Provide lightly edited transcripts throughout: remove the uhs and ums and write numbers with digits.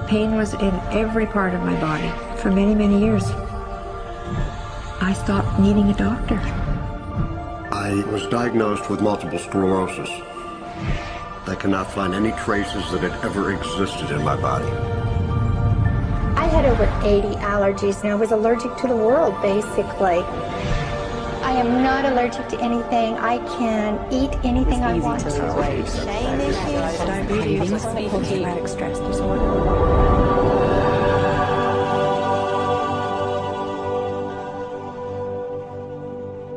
Pain was in every part of my body for many, many years. I stopped needing a doctor. I was diagnosed with multiple sclerosis. They cannot find any traces that it ever existed in my body. I had over 80 allergies and I was allergic to the world, basically. I am not allergic to anything. I can eat anything I want to. Shame issues, Diabetes, post-traumatic stress disorder.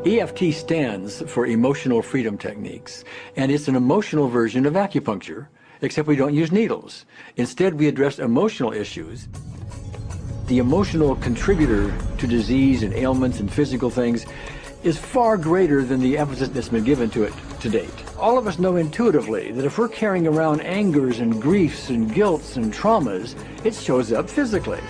EFT stands for Emotional Freedom Techniques, and it's an emotional version of acupuncture, except we don't use needles. Instead, we address emotional issues. The emotional contributor to disease and ailments and physical things is far greater than the emphasis that's been given to it to date. All of us know intuitively that if we're carrying around angers and griefs and guilts and traumas, it shows up physically.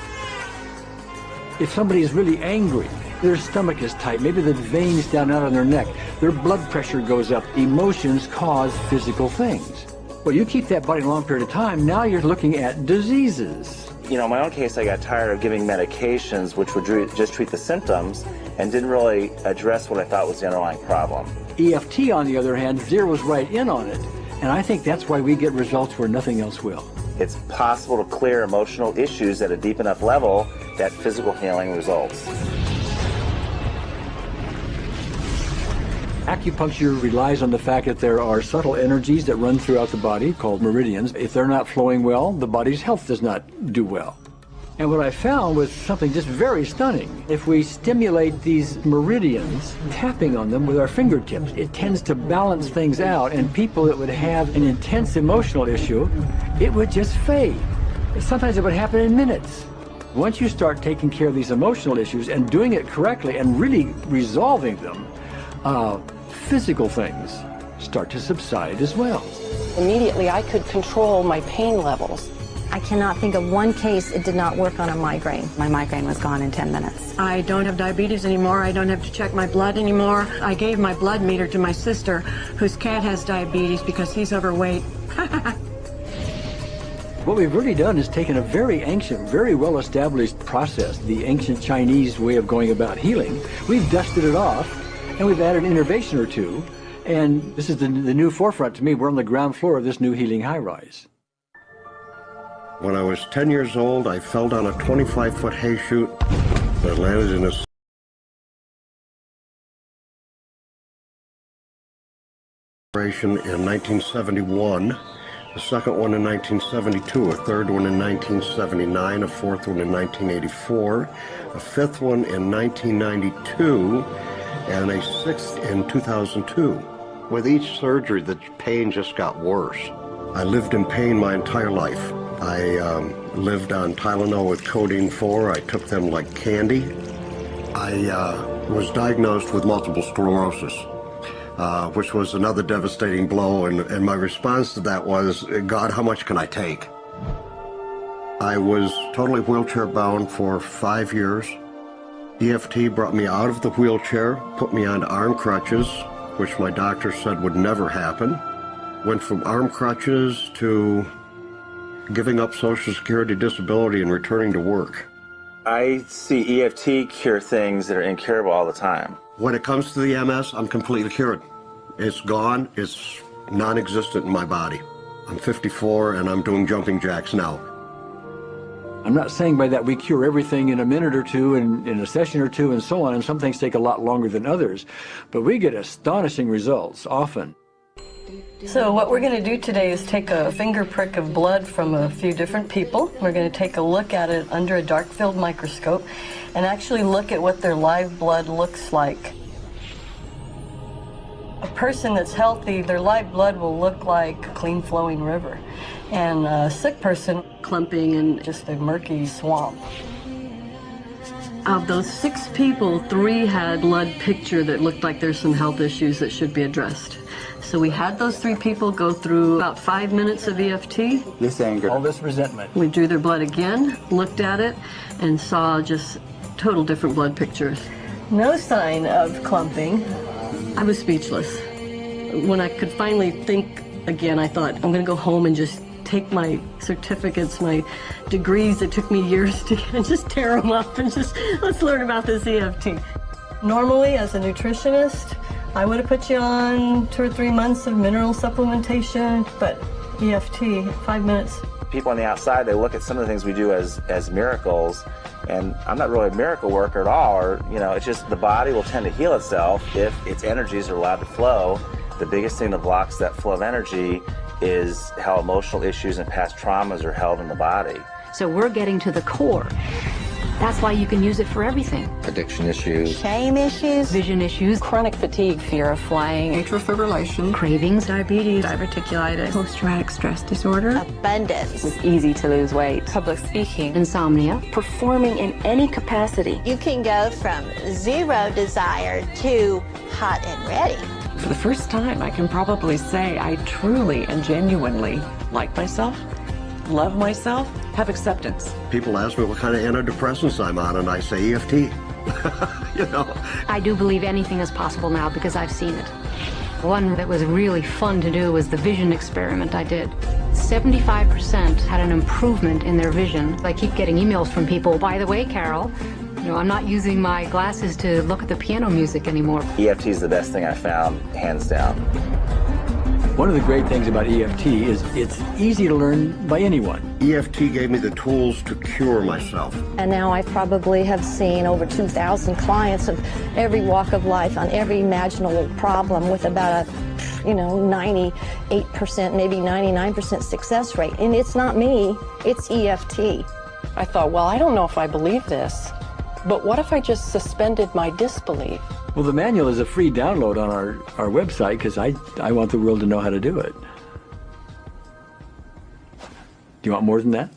If somebody is really angry, their stomach is tight, maybe the veins down out on their neck, their blood pressure goes up. Emotions cause physical things. Well, you keep that body a long period of time, now you're looking at diseases. You know, in my own case, I got tired of giving medications which would just treat the symptoms and didn't really address what I thought was the underlying problem. EFT, on the other hand, zeroes right in on it, and I think that's why we get results where nothing else will. It's possible to clear emotional issues at a deep enough level that physical healing results. Acupuncture relies on the fact that there are subtle energies that run throughout the body called meridians. If they're not flowing well, the body's health does not do well. And what I found was something just very stunning. If we stimulate these meridians, tapping on them with our fingertips, it tends to balance things out, and people that would have an intense emotional issue, it would just fade. Sometimes it would happen in minutes. Once you start taking care of these emotional issues and doing it correctly and really resolving them, physical things start to subside as well. Immediately, I could control my pain levels. I cannot think of one case it did not work on a migraine. My migraine was gone in 10 minutes. I don't have diabetes anymore. I don't have to check my blood anymore. I gave my blood meter to my sister, whose cat has diabetes because he's overweight. What we've really done is taken a very ancient, very well-established process, the ancient Chinese way of going about healing. We've dusted it off, and we've added an innovation or two, and this is the new forefront to me. We're on the ground floor of this new healing high-rise. When I was 10 years old, I fell down a 25-foot hay chute that landed in a in 1971, the second one in 1972, a third one in 1979, a fourth one in 1984, a fifth one in 1992, and a sixth in 2002. With each surgery, the pain just got worse. I lived in pain my entire life. I lived on Tylenol with codeine 4. I took them like candy. I was diagnosed with multiple sclerosis, which was another devastating blow, and my response to that was, God, how much can I take? I was totally wheelchair bound for 5 years. EFT brought me out of the wheelchair, put me on arm crutches, which my doctor said would never happen. Went from arm crutches to giving up Social Security disability and returning to work. I see EFT cure things that are incurable all the time. When it comes to the MS, I'm completely cured. It's gone. It's non-existent in my body. I'm 54 and I'm doing jumping jacks now. I'm not saying by that we cure everything in a minute or two, and in a session or two, and so on, and some things take a lot longer than others, but we get astonishing results often. So what we're going to do today is take a finger prick of blood from a few different people. We're going to take a look at it under a dark field microscope and actually look at what their live blood looks like. A person that's healthy, their live blood will look like a clean flowing river, and a sick person clumping in just a murky swamp. Of those 6 people, 3 had blood picture that looked like there's some health issues that should be addressed. So we had those 3 people go through about 5 minutes of EFT. This anger, all this resentment. We drew their blood again, looked at it, and saw just total different blood pictures. No sign of clumping. I was speechless. When I could finally think again, I thought, I'm going to go home and just take my certificates, my degrees that took me years to get, and just tear them up and just, let's learn about this EFT. Normally, as a nutritionist, I would have put you on 2 or 3 months of mineral supplementation, but EFT, 5 minutes. People on the outside, they look at some of the things we do as miracles, and I'm not really a miracle worker at all, or, you know, it's just the body will tend to heal itself if its energies are allowed to flow. The biggest thing that blocks that flow of energy is how emotional issues and past traumas are held in the body. So we're getting to the core. That's why you can use it for everything. Addiction issues. Shame issues. Vision issues. Chronic fatigue. Fear of flying. Atrial fibrillation. Cravings. Diabetes. Diverticulitis. Post-traumatic stress disorder. Abundance. It's easy to lose weight. Public speaking. Insomnia. Performing in any capacity. You can go from zero desire to hot and ready. For the first time, I can probably say I truly and genuinely like myself, love myself, have acceptance. People ask me what kind of antidepressants I'm on, and I say EFT. You know. I do believe anything is possible now because I've seen it. One that was really fun to do was the vision experiment I did. 75% had an improvement in their vision. I keep getting emails from people, by the way, Carol, you know, I'm not using my glasses to look at the piano music anymore. EFT is the best thing I found, hands down. One of the great things about EFT is it's easy to learn by anyone. EFT gave me the tools to cure myself. And now I probably have seen over 2,000 clients of every walk of life on every imaginable problem with about a 98%, maybe 99% success rate. And it's not me, it's EFT. I thought, well, I don't know if I believe this, but what if I just suspended my disbelief? Well, the manual is a free download on our website because I want the world to know how to do it. Do you want more than that?